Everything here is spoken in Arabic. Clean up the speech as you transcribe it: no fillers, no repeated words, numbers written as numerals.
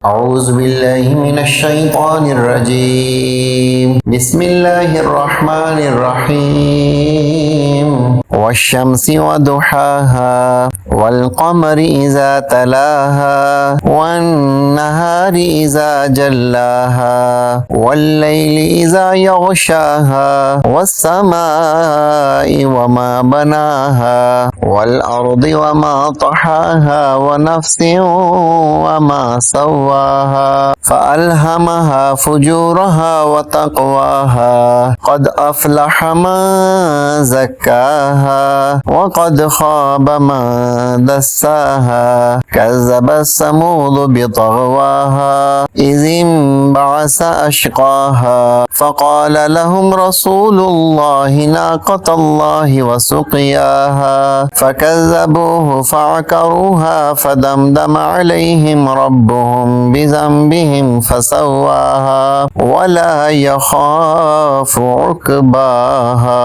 أعوذ بالله من الشيطان الرجيم بسم الله الرحمن الرحيم والشمس وضحاها والقمر إذا تلاها والنهار إذا جلاها والليل إذا يغشاها والسماء وما بناها والأرض وما طحاها ونفس وما سواها فألهمها فجورها وتقواها قد أفلح من زكاها وقد خاب من دساها كذبت ثمود بطغواها إذ انبعث أشقاها فقال لهم رسول الله ناقة الله وسقياها فكذبوه فعقروها فدمدم عليهم ربهم بذنبهم فسواها ولا يخاف عقباها.